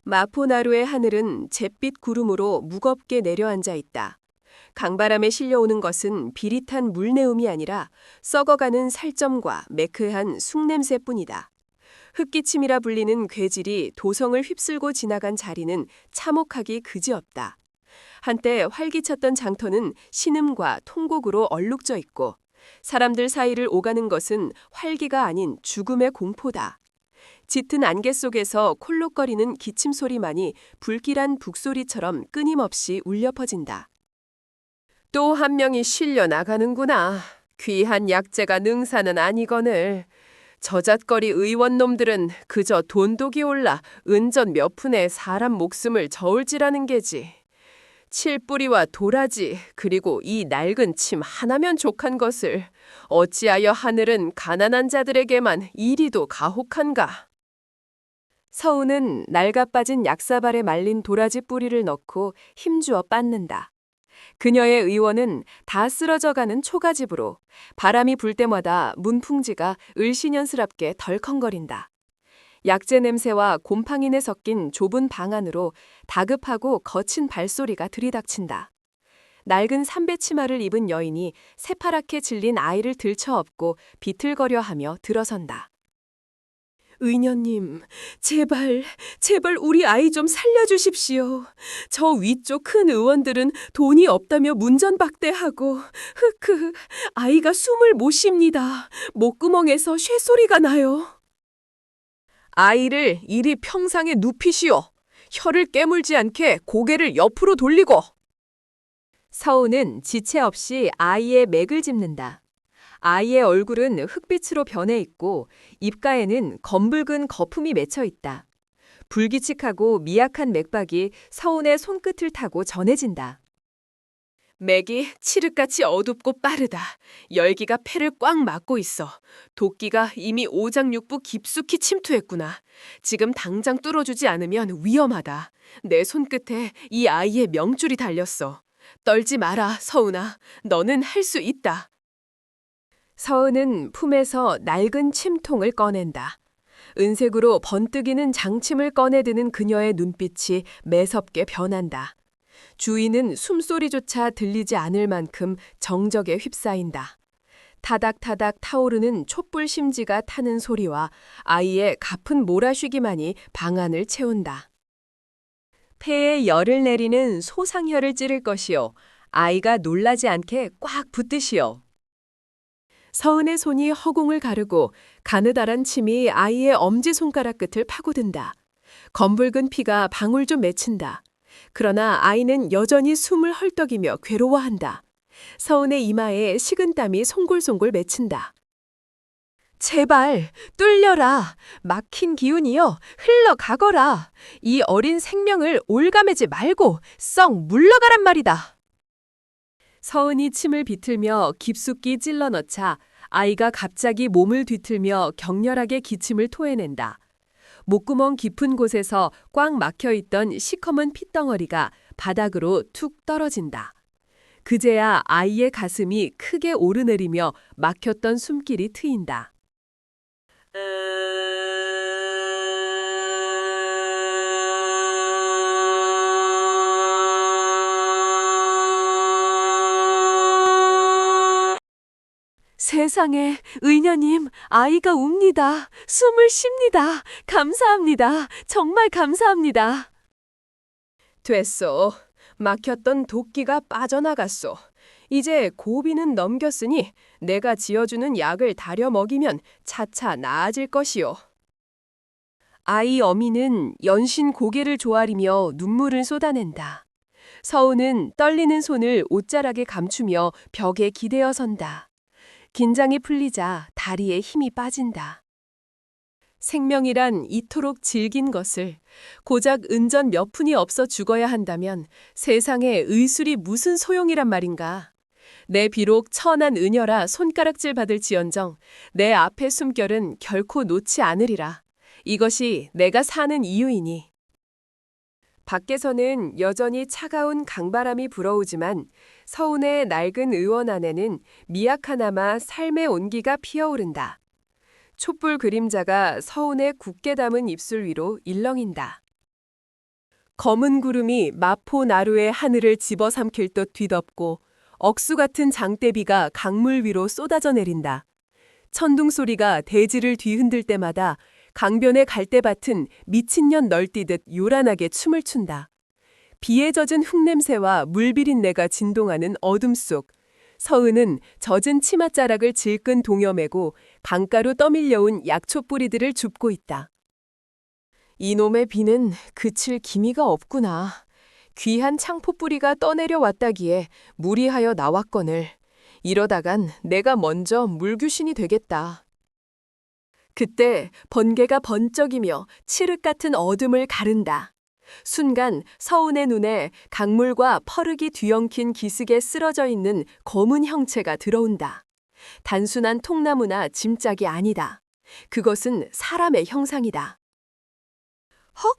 마포나루의 하늘은 잿빛 구름으로 무겁게 내려앉아 있다. 강바람에 실려오는 것은 비릿한 물내음이 아니라 썩어가는 살점과 매크한 숭냄새뿐이다. 흙기침이라 불리는 괴질이 도성을 휩쓸고 지나간 자리는 참혹하기 그지없다. 한때 활기찼던 장터는 신음과 통곡으로 얼룩져 있고 사람들 사이를 오가는 것은 활기가 아닌 죽음의 공포다. 짙은 안개 속에서 콜록거리는 기침 소리만이 불길한 북소리처럼 끊임없이 울려 퍼진다. 또 한 명이 실려 나가는구나. 귀한 약재가 능사는 아니거늘. 저잣거리 의원놈들은 그저 돈독이 올라 은전 몇 푼에 사람 목숨을 저울질하는 게지. 칠뿌리와 도라지 그리고 이 낡은 침 하나면 족한 것을 어찌하여 하늘은 가난한 자들에게만 이리도 가혹한가. 서우는 낡아빠진 약사발에 말린 도라지 뿌리를 넣고 힘주어 빻는다. 그녀의 의원은 다 쓰러져가는 초가집으로 바람이 불 때마다 문풍지가 을씨년스럽게 덜컹거린다. 약재 냄새와 곰팡이내 섞인 좁은 방 안으로 다급하고 거친 발소리가 들이닥친다. 낡은 삼배치마를 입은 여인이 새파랗게 질린 아이를 들쳐업고 비틀거려하며 들어선다. 의녀님, 제발 우리 아이 좀 살려주십시오. 저 위쪽 큰 의원들은 돈이 없다며 문전박대하고 아이가 숨을 못 쉽니다. 목구멍에서 쇠소리가 나요. 아이를 이리 평상에 눕히시오. 혀를 깨물지 않게 고개를 옆으로 돌리고. 서우는 지체 없이 아이의 맥을 짚는다. 아이의 얼굴은 흑빛으로 변해 있고 입가에는 검붉은 거품이 맺혀 있다. 불규칙하고 미약한 맥박이 서운의 손끝을 타고 전해진다. 맥이 칠흑같이 어둡고 빠르다. 열기가 폐를 꽉 막고 있어. 도끼가 이미 오장육부 깊숙이 침투했구나. 지금 당장 뚫어주지 않으면 위험하다. 내 손끝에 이 아이의 명줄이 달렸어. 떨지 마라, 서운아. 너는 할 수 있다. 서은은 품에서 낡은 침통을 꺼낸다. 은색으로 번뜩이는 장침을 꺼내드는 그녀의 눈빛이 매섭게 변한다. 주인은 숨소리조차 들리지 않을 만큼 정적에 휩싸인다. 타닥타닥 타오르는 촛불 심지가 타는 소리와 아이의 가쁜 몰아쉬기만이 방 안을 채운다. 폐에 열을 내리는 소상혈을 찌를 것이요. 아이가 놀라지 않게 꽉 붙드시오. 서은의 손이 허공을 가르고 가느다란 침이 아이의 엄지손가락 끝을 파고든다. 검붉은 피가 방울 좀 맺힌다. 그러나 아이는 여전히 숨을 헐떡이며 괴로워한다. 서은의 이마에 식은땀이 송골송골 맺힌다. 제발 뚫려라. 막힌 기운이여 흘러가거라. 이 어린 생명을 올가매지 말고 썩 물러가란 말이다. 서은이 침을 비틀며 깊숙이 찔러 넣자 아이가 갑자기 몸을 뒤틀며 격렬하게 기침을 토해낸다. 목구멍 깊은 곳에서 꽉 막혀있던 시커먼 핏덩어리가 바닥으로 툭 떨어진다. 그제야 아이의 가슴이 크게 오르내리며 막혔던 숨길이 트인다. 세상에, 의녀님, 아이가 웁니다. 숨을 쉽니다. 감사합니다. 정말 감사합니다. 됐소. 막혔던 도끼가 빠져나갔소. 이제 고비는 넘겼으니 내가 지어주는 약을 다려 먹이면 차차 나아질 것이오. 아이 어미는 연신 고개를 조아리며 눈물을 쏟아낸다. 서우는 떨리는 손을 옷자락에 감추며 벽에 기대어 선다. 긴장이 풀리자 다리에 힘이 빠진다. 생명이란 이토록 질긴 것을 고작 은전 몇 푼이 없어 죽어야 한다면 세상에 의술이 무슨 소용이란 말인가. 내 비록 천한 은여라 손가락질 받을지언정 내 앞의 숨결은 결코 놓지 않으리라. 이것이 내가 사는 이유이니. 밖에서는 여전히 차가운 강바람이 불어오지만 서운의 낡은 의원 안에는 미약하나마 삶의 온기가 피어오른다. 촛불 그림자가 서운의 굳게 담은 입술 위로 일렁인다. 검은 구름이 마포 나루의 하늘을 집어삼킬 듯 뒤덮고 억수 같은 장대비가 강물 위로 쏟아져 내린다. 천둥 소리가 대지를 뒤흔들 때마다 강변의 갈대밭은 미친년 널뛰듯 요란하게 춤을 춘다. 비에 젖은 흙냄새와 물비린내가 진동하는 어둠 속 서은은 젖은 치맛자락을 질끈 동여매고 강가로 떠밀려온 약초 뿌리들을 줍고 있다. 이놈의 비는 그칠 기미가 없구나. 귀한 창포 뿌리가 떠내려 왔다기에 무리하여 나왔거늘. 이러다간 내가 먼저 물귀신이 되겠다. 그때 번개가 번쩍이며 칠흑 같은 어둠을 가른다. 순간 서운의 눈에 강물과 퍼르기 뒤엉킨 기슭에 쓰러져 있는 검은 형체가 들어온다. 단순한 통나무나 짐짝이 아니다. 그것은 사람의 형상이다. 헉?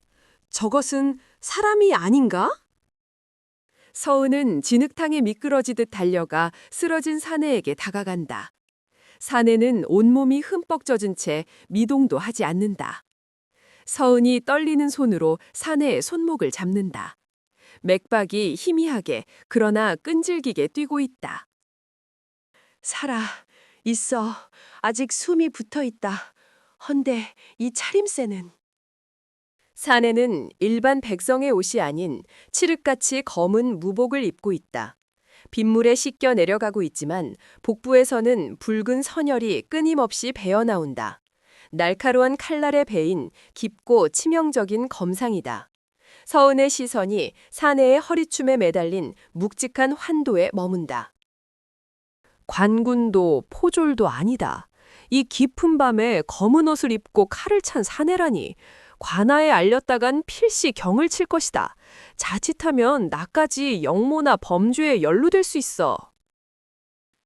저것은 사람이 아닌가? 서은은 진흙탕에 미끄러지듯 달려가 쓰러진 사내에게 다가간다. 사내는 온몸이 흠뻑 젖은 채 미동도 하지 않는다. 서은이 떨리는 손으로 사내의 손목을 잡는다. 맥박이 희미하게 그러나 끈질기게 뛰고 있다. 살아, 있어. 아직 숨이 붙어 있다. 헌데 이 차림새는. 사내는 일반 백성의 옷이 아닌 칠흑같이 검은 무복을 입고 있다. 빗물에 씻겨 내려가고 있지만 복부에서는 붉은 선혈이 끊임없이 배어나온다. 날카로운 칼날에 베인 깊고 치명적인 검상이다. 서은의 시선이 사내의 허리춤에 매달린 묵직한 환도에 머문다. 관군도 포졸도 아니다. 이 깊은 밤에 검은 옷을 입고 칼을 찬 사내라니. 관아에 알렸다간 필시 경을 칠 것이다. 자칫하면 나까지 영모나 범죄에 연루될 수 있어.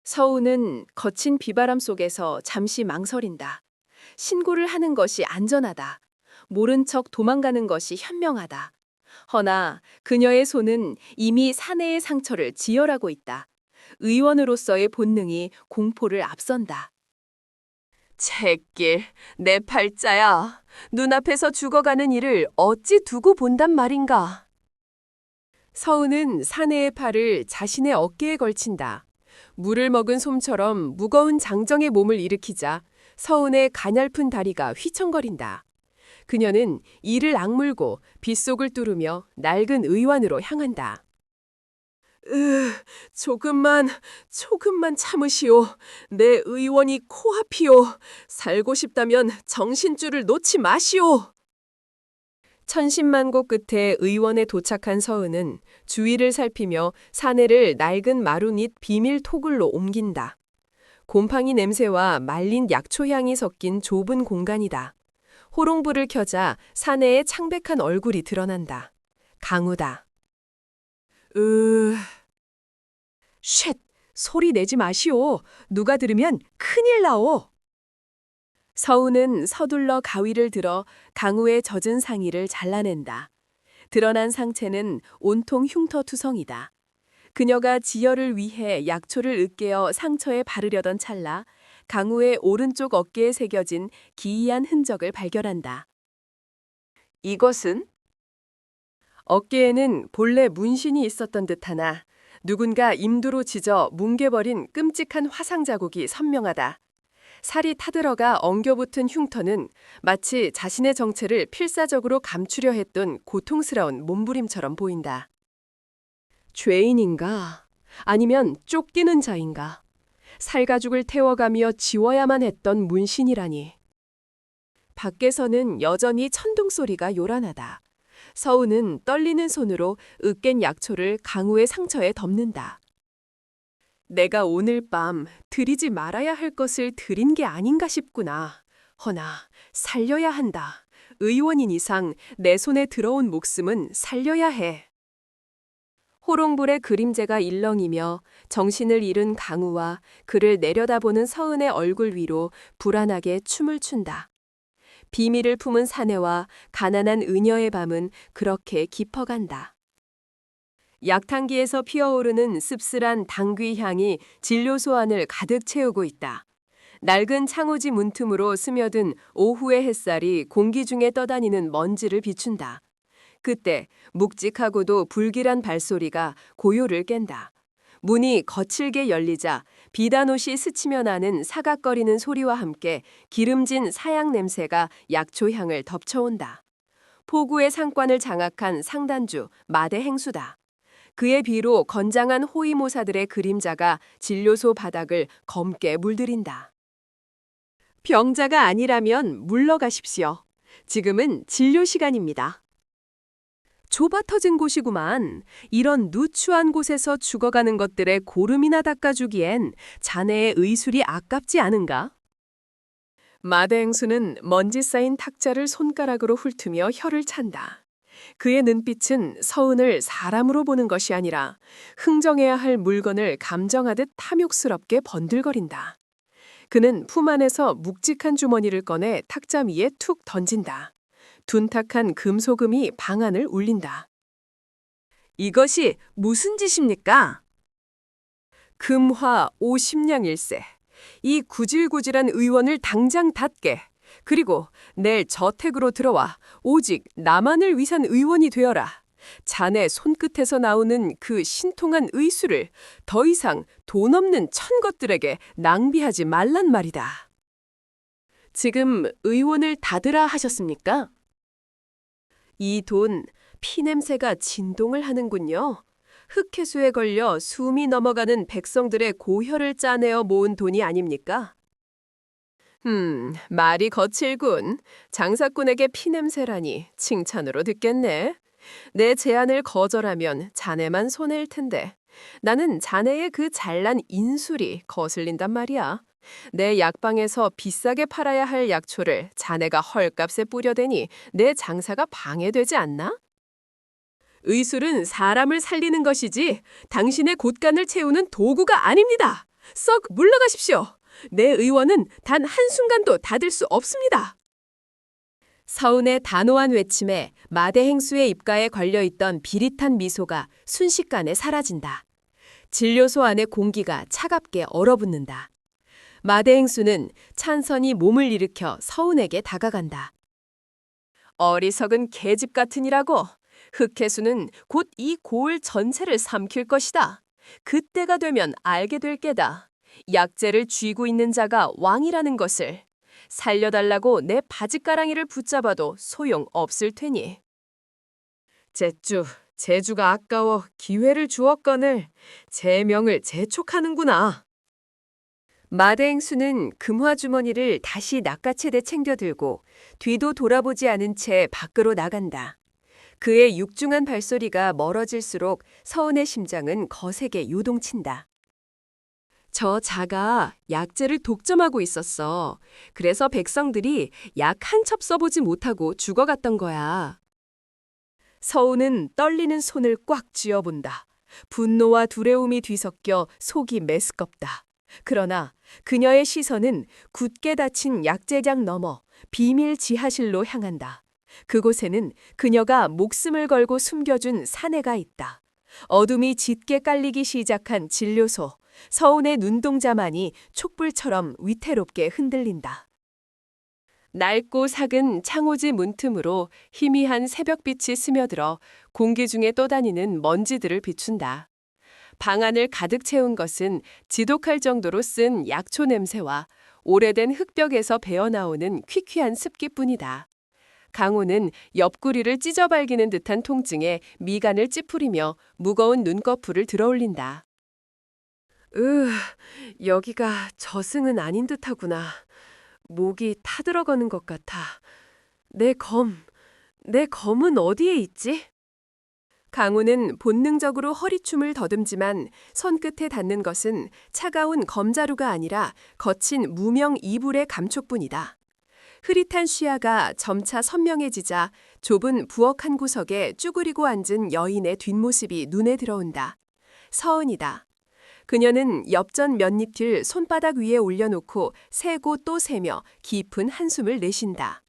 서우는 거친 비바람 속에서 잠시 망설인다. 신고를 하는 것이 안전하다. 모른 척 도망가는 것이 현명하다. 허나 그녀의 손은 이미 사내의 상처를 지혈하고 있다. 의원으로서의 본능이 공포를 앞선다. 쳇길, 내 팔자야. 눈앞에서 죽어가는 이를 어찌 두고 본단 말인가. 서은은 사내의 팔을 자신의 어깨에 걸친다. 물을 먹은 솜처럼 무거운 장정의 몸을 일으키자 서은의 가냘픈 다리가 휘청거린다. 그녀는 이를 악물고 빗속을 뚫으며 낡은 의관으로 향한다. 조금만 참으시오. 내 의원이 코앞이오. 살고 싶다면 정신줄을 놓지 마시오. 천신만고 끝에 의원에 도착한 서은은 주위를 살피며 사내를 낡은 마루닛 비밀 토굴로 옮긴다. 곰팡이 냄새와 말린 약초향이 섞인 좁은 공간이다. 호롱불을 켜자 사내의 창백한 얼굴이 드러난다. 강우다. 쉿! 소리 내지 마시오. 누가 들으면 큰일 나오. 서우는 서둘러 가위를 들어 강우의 젖은 상의를 잘라낸다. 드러난 상체는 온통 흉터투성이다. 그녀가 지혈을 위해 약초를 으깨어 상처에 바르려던 찰나 강우의 오른쪽 어깨에 새겨진 기이한 흔적을 발견한다. 이것은? 어깨에는 본래 문신이 있었던 듯하나 누군가 임두로 찢어 뭉개버린 끔찍한 화상 자국이 선명하다. 살이 타들어가 엉겨붙은 흉터는 마치 자신의 정체를 필사적으로 감추려 했던 고통스러운 몸부림처럼 보인다. 죄인인가? 아니면 쫓기는 자인가? 살가죽을 태워가며 지워야만 했던 문신이라니. 밖에서는 여전히 천둥 소리가 요란하다. 서우는 떨리는 손으로 으깬 약초를 강우의 상처에 덮는다. 내가 오늘 밤 드리지 말아야 할 것을 드린 게 아닌가 싶구나. 허나 살려야 한다. 의원인 이상 내 손에 들어온 목숨은 살려야 해. 호롱불의 그림자가 일렁이며 정신을 잃은 강우와 그를 내려다보는 서은의 얼굴 위로 불안하게 춤을 춘다. 비밀을 품은 사내와 가난한 의녀의 밤은 그렇게 깊어간다. 약탕기에서 피어오르는 씁쓸한 당귀 향이 진료소 안을 가득 채우고 있다. 낡은 창호지 문틈으로 스며든 오후의 햇살이 공기 중에 떠다니는 먼지를 비춘다. 그때 묵직하고도 불길한 발소리가 고요를 깬다. 문이 거칠게 열리자 비단옷이 스치며 나는 사각거리는 소리와 함께 기름진 사양 냄새가 약초 향을 덮쳐온다. 포구의 상권을 장악한 상단주 마대 행수다. 그의 비로 건장한 호위모사들의 그림자가 진료소 바닥을 검게 물들인다. 병자가 아니라면 물러가십시오. 지금은 진료 시간입니다. 좁아 터진 곳이구만. 이런 누추한 곳에서 죽어가는 것들의 고름이나 닦아주기엔 자네의 의술이 아깝지 않은가? 마대행수는 먼지 쌓인 탁자를 손가락으로 훑으며 혀를 찬다. 그의 눈빛은 서은을 사람으로 보는 것이 아니라 흥정해야 할 물건을 감정하듯 탐욕스럽게 번들거린다. 그는 품 안에서 묵직한 주머니를 꺼내 탁자 위에 툭 던진다. 둔탁한 금소금이 방안을 울린다. 이것이 무슨 짓입니까? 금화 50냥일세. 이 구질구질한 의원을 당장 닫게. 그리고 내일 저택으로 들어와 오직 나만을 위한 의원이 되어라. 자네 손끝에서 나오는 그 신통한 의술을 더 이상 돈 없는 천 것들에게 낭비하지 말란 말이다. 지금 의원을 닫으라 하셨습니까? 이 돈, 피냄새가 진동을 하는군요. 흑해수에 걸려 숨이 넘어가는 백성들의 고혈을 짜내어 모은 돈이 아닙니까? 말이 거칠군. 장사꾼에게 피냄새라니 칭찬으로 듣겠네. 내 제안을 거절하면 자네만 손해일 텐데. 나는 자네의 그 잘난 인술이 거슬린단 말이야. 내 약방에서 비싸게 팔아야 할 약초를 자네가 헐값에 뿌려대니 내 장사가 방해되지 않나? 의술은 사람을 살리는 것이지 당신의 곳간을 채우는 도구가 아닙니다. 썩 물러가십시오. 내 의원은 단 한순간도 닫을 수 없습니다. 서운의 단호한 외침에 마대행수의 입가에 걸려있던 비릿한 미소가 순식간에 사라진다. 진료소 안의 공기가 차갑게 얼어붙는다. 마대행수는 찬선히 몸을 일으켜 서운에게 다가간다. 어리석은 계집 같으니라고. 흑해수는 곧 이 고을 전체를 삼킬 것이다. 그때가 되면 알게 될 게다. 약재를 쥐고 있는 자가 왕이라는 것을. 살려달라고 내 바짓가랑이를 붙잡아도 소용없을 테니. 제주가 아까워 기회를 주었거늘 제 명을 재촉하는구나. 마대행수는 금화주머니를 다시 낚아채대 챙겨들고 뒤도 돌아보지 않은 채 밖으로 나간다. 그의 육중한 발소리가 멀어질수록 서은의 심장은 거세게 요동친다. 저 자가 약재를 독점하고 있었어. 그래서 백성들이 약 한 첩 써보지 못하고 죽어갔던 거야. 서은은 떨리는 손을 꽉 쥐어본다. 분노와 두려움이 뒤섞여 속이 메스껍다. 그러나 그녀의 시선은 굳게 닫힌 약재장 너머 비밀 지하실로 향한다. 그곳에는 그녀가 목숨을 걸고 숨겨준 사내가 있다. 어둠이 짙게 깔리기 시작한 진료소. 서운의 눈동자만이 촛불처럼 위태롭게 흔들린다. 낡고 삭은 창호지 문틈으로 희미한 새벽빛이 스며들어 공기 중에 떠다니는 먼지들을 비춘다. 방 안을 가득 채운 것은 지독할 정도로 쓴 약초 냄새와 오래된 흙벽에서 배어나오는 퀴퀴한 습기뿐이다. 강호는 옆구리를 찢어발기는 듯한 통증에 미간을 찌푸리며 무거운 눈꺼풀을 들어올린다. 여기가 저승은 아닌 듯하구나. 목이 타들어가는 것 같아. 내 검은 어디에 있지? 강우는 본능적으로 허리춤을 더듬지만 손끝에 닿는 것은 차가운 검자루가 아니라 거친 무명 이불의 감촉뿐이다. 흐릿한 시야가 점차 선명해지자 좁은 부엌 한 구석에 쭈그리고 앉은 여인의 뒷모습이 눈에 들어온다. 서은이다. 그녀는 엽전 몇잎을 손바닥 위에 올려놓고 세고 또 세며 깊은 한숨을 내쉰다.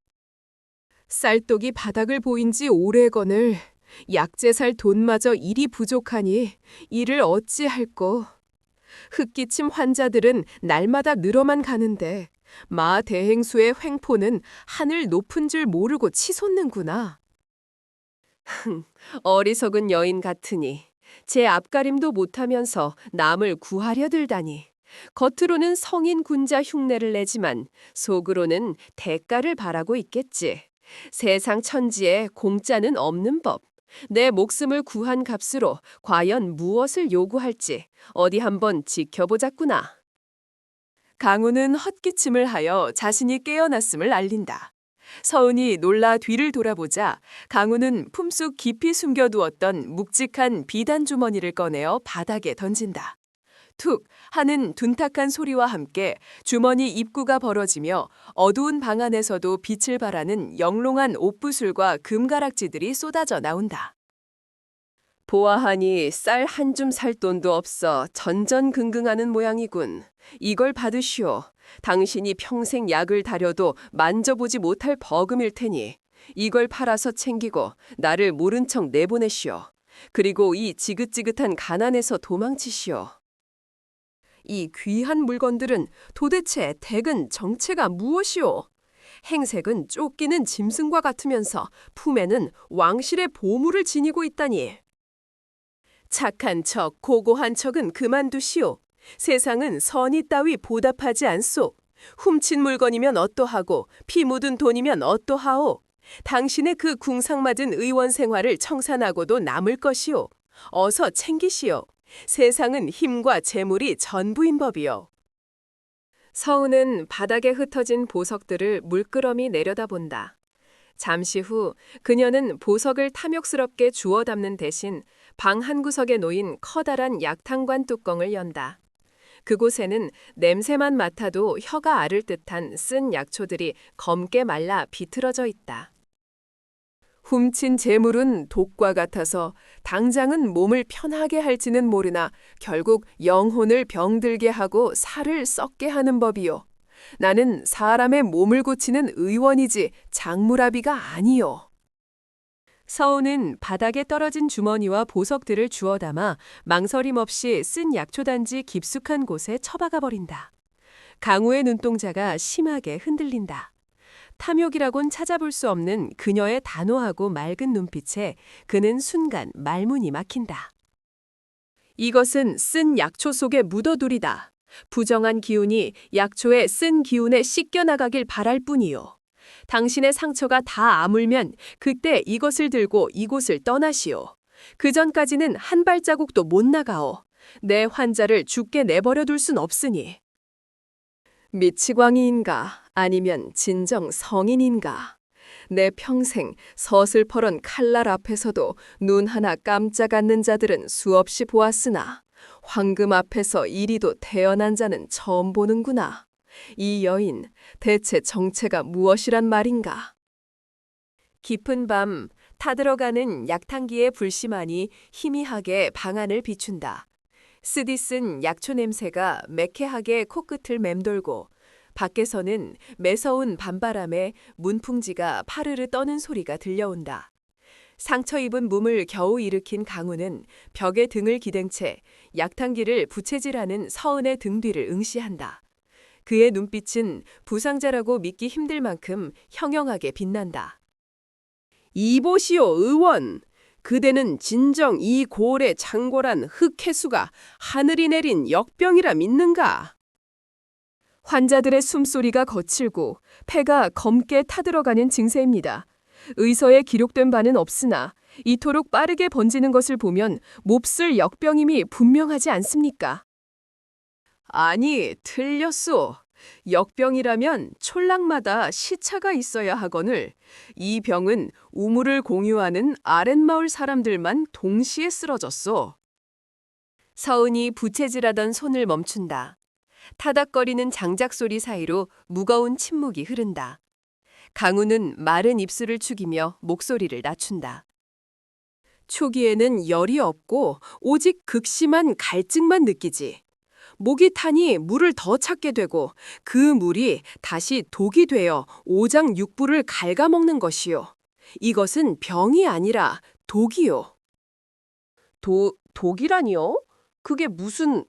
쌀떡이 바닥을 보인 지 오래거늘 약재 살 돈마저 일이 부족하니 이를 어찌할꼬. 흑기침 환자들은 날마다 늘어만 가는데 마 대행수의 횡포는 하늘 높은 줄 모르고 치솟는구나. 어리석은 여인 같으니 제 앞가림도 못하면서 남을 구하려 들다니. 겉으로는 성인 군자 흉내를 내지만 속으로는 대가를 바라고 있겠지. 세상 천지에 공짜는 없는 법. 내 목숨을 구한 값으로 과연 무엇을 요구할지 어디 한번 지켜보자꾸나. 강우는 헛기침을 하여 자신이 깨어났음을 알린다. 서은이 놀라 뒤를 돌아보자 강우는 품속 깊이 숨겨두었던 묵직한 비단 주머니를 꺼내어 바닥에 던진다. 툭 하는 둔탁한 소리와 함께 주머니 입구가 벌어지며 어두운 방 안에서도 빛을 발하는 영롱한 옷부술과 금가락지들이 쏟아져 나온다. 보아하니 쌀 한 줌 살 돈도 없어 전전긍긍하는 모양이군. 이걸 받으시오. 당신이 평생 약을 다려도 만져보지 못할 버금일 테니 이걸 팔아서 챙기고 나를 모른 척 내보내시오. 그리고 이 지긋지긋한 가난에서 도망치시오. 이 귀한 물건들은 도대체 댁은 정체가 무엇이오? 행색은 쫓기는 짐승과 같으면서 품에는 왕실의 보물을 지니고 있다니. 착한 척, 고고한 척은 그만두시오. 세상은 선의 따위 보답하지 않소. 훔친 물건이면 어떠하고 피 묻은 돈이면 어떠하오. 당신의 그 궁상맞은 의원 생활을 청산하고도 남을 것이오. 어서 챙기시오. 세상은 힘과 재물이 전부인 법이요. 서은은 바닥에 흩어진 보석들을 물끄러미 내려다본다. 잠시 후 그녀는 보석을 탐욕스럽게 주워 담는 대신 방 한 구석에 놓인 커다란 약탕관 뚜껑을 연다. 그곳에는 냄새만 맡아도 혀가 아를 듯한 쓴 약초들이 검게 말라 비틀어져 있다. 훔친 재물은 독과 같아서 당장은 몸을 편하게 할지는 모르나 결국 영혼을 병들게 하고 살을 썩게 하는 법이요. 나는 사람의 몸을 고치는 의원이지 장무라비가 아니요. 서우는 바닥에 떨어진 주머니와 보석들을 주워 담아 망설임 없이 쓴 약초단지 깊숙한 곳에 처박아 버린다. 강우의 눈동자가 심하게 흔들린다. 탐욕이라곤 찾아볼 수 없는 그녀의 단호하고 맑은 눈빛에 그는 순간 말문이 막힌다. 이것은 쓴 약초 속에 묻어두리다. 부정한 기운이 약초의 쓴 기운에 씻겨나가길 바랄 뿐이요. 당신의 상처가 다 아물면 그때 이것을 들고 이곳을 떠나시오. 그 전까지는 한 발자국도 못 나가오. 내 환자를 죽게 내버려 둘 순 없으니. 미치광이인가 아니면 진정 성인인가. 내 평생 서슬퍼런 칼날 앞에서도 눈 하나 깜짝 않는 자들은 수없이 보았으나 황금 앞에서 이리도 태어난 자는 처음 보는구나. 이 여인 대체 정체가 무엇이란 말인가. 깊은 밤 타들어가는 약탕기의 불씨만이 희미하게 방 안을 비춘다. 쓰디쓴 약초 냄새가 매캐하게 코끝을 맴돌고 밖에서는 매서운 밤바람에 문풍지가 파르르 떠는 소리가 들려온다. 상처 입은 몸을 겨우 일으킨 강우는 벽에 등을 기댄 채 약탕기를 부채질하는 서은의 등 뒤를 응시한다. 그의 눈빛은 부상자라고 믿기 힘들 만큼 형형하게 빛난다. 이보시오 의원! 그대는 진정 이 고을의 창궐한 흑해수가 하늘이 내린 역병이라 믿는가? 환자들의 숨소리가 거칠고 폐가 검게 타들어가는 증세입니다. 의서에 기록된 바는 없으나 이토록 빠르게 번지는 것을 보면 몹쓸 역병임이 분명하지 않습니까? 아니, 틀렸소. 역병이라면 촌락마다 시차가 있어야 하거늘 이 병은 우물을 공유하는 아랫마을 사람들만 동시에 쓰러졌소. 서은이 부채질하던 손을 멈춘다. 타닥거리는 장작 소리 사이로 무거운 침묵이 흐른다. 강우는 마른 입술을 축이며 목소리를 낮춘다. 초기에는 열이 없고 오직 극심한 갈증만 느끼지. 목이 타니 물을 더 찾게 되고 그 물이 다시 독이 되어 오장육부를 갉아먹는 것이요. 이것은 병이 아니라 독이요. 독이라니요? 그게 무슨...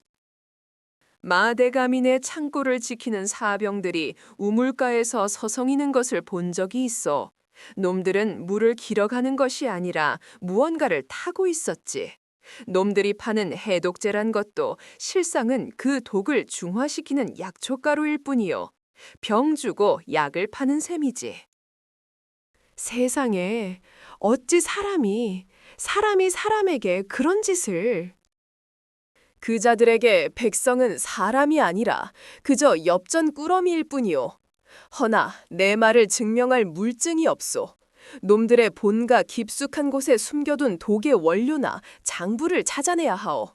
마대가민의 창고를 지키는 사병들이 우물가에서 서성이는 것을 본 적이 있어. 놈들은 물을 길어가는 것이 아니라 무언가를 타고 있었지. 놈들이 파는 해독제란 것도 실상은 그 독을 중화시키는 약초가루일 뿐이요. 병 주고 약을 파는 셈이지. 세상에, 어찌 사람이 사람에게 그런 짓을. 그자들에게 백성은 사람이 아니라 그저 엽전 꾸러미일 뿐이요. 허나 내 말을 증명할 물증이 없소. 놈들의 본가 깊숙한 곳에 숨겨둔 독의 원료나 장부를 찾아내야 하오.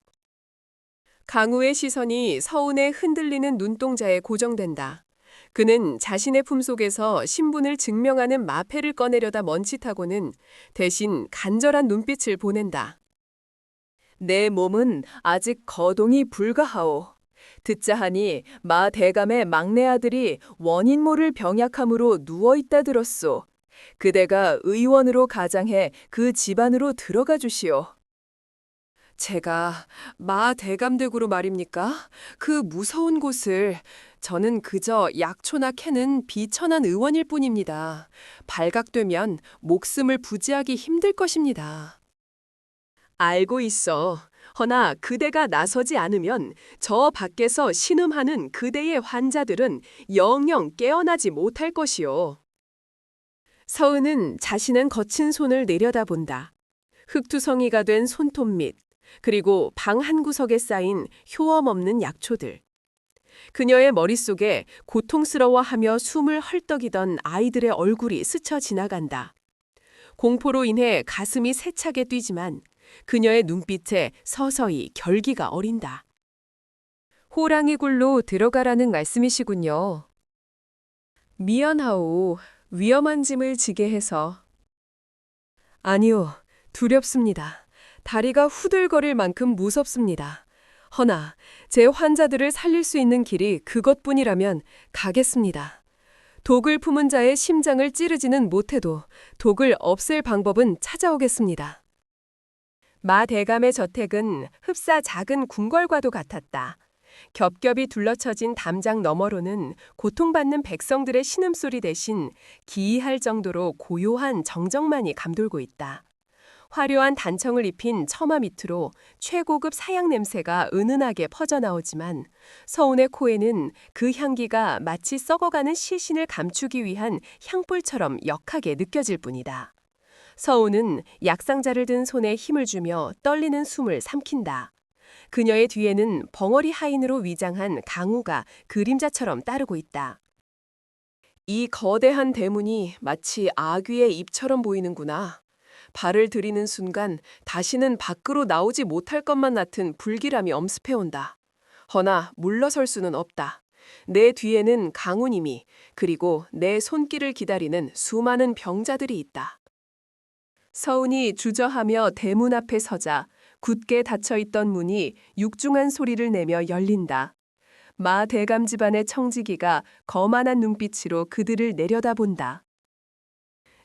강우의 시선이 서운에 흔들리는 눈동자에 고정된다. 그는 자신의 품속에서 신분을 증명하는 마패를 꺼내려다 멈칫하고는 대신 간절한 눈빛을 보낸다. 내 몸은 아직 거동이 불가하오. 듣자 하니 마 대감의 막내 아들이 원인 모를 병약함으로 누워있다 들었소. 그대가 의원으로 가장해 그 집안으로 들어가 주시오. 제가 마 대감댁으로 말입니까? 그 무서운 곳을. 저는 그저 약초나 캐는 비천한 의원일 뿐입니다. 발각되면 목숨을 부지하기 힘들 것입니다. 알고 있어. 허나 그대가 나서지 않으면 저 밖에서 신음하는 그대의 환자들은 영영 깨어나지 못할 것이요. 서은은 자신은 거친 손을 내려다본다. 흙투성이가 된 손톱 밑, 그리고 방 한 구석에 쌓인 효험 없는 약초들. 그녀의 머릿속에 고통스러워하며 숨을 헐떡이던 아이들의 얼굴이 스쳐 지나간다. 공포로 인해 가슴이 세차게 뛰지만 그녀의 눈빛에 서서히 결기가 어린다. 호랑이 굴로 들어가라는 말씀이시군요. 미안하오. 위험한 짐을 지게 해서. 아니요. 두렵습니다. 다리가 후들거릴 만큼 무섭습니다. 허나 제 환자들을 살릴 수 있는 길이 그것뿐이라면 가겠습니다. 독을 품은 자의 심장을 찌르지는 못해도 독을 없앨 방법은 찾아오겠습니다. 마 대감의 저택은 흡사 작은 궁궐과도 같았다. 겹겹이 둘러쳐진 담장 너머로는 고통받는 백성들의 신음소리 대신 기이할 정도로 고요한 정적만이 감돌고 있다. 화려한 단청을 입힌 처마 밑으로 최고급 사양 냄새가 은은하게 퍼져나오지만 서운의 코에는 그 향기가 마치 썩어가는 시신을 감추기 위한 향불처럼 역하게 느껴질 뿐이다. 서운은 약상자를 든 손에 힘을 주며 떨리는 숨을 삼킨다. 그녀의 뒤에는 벙어리 하인으로 위장한 강우가 그림자처럼 따르고 있다. 이 거대한 대문이 마치 아귀의 입처럼 보이는구나. 발을 들이는 순간 다시는 밖으로 나오지 못할 것만 같은 불길함이 엄습해온다. 허나 물러설 수는 없다. 내 뒤에는 강우님이 그리고 내 손길을 기다리는 수많은 병자들이 있다. 서운이 주저하며 대문 앞에 서자 굳게 닫혀있던 문이 육중한 소리를 내며 열린다. 마 대감 집안의 청지기가 거만한 눈빛으로 그들을 내려다본다.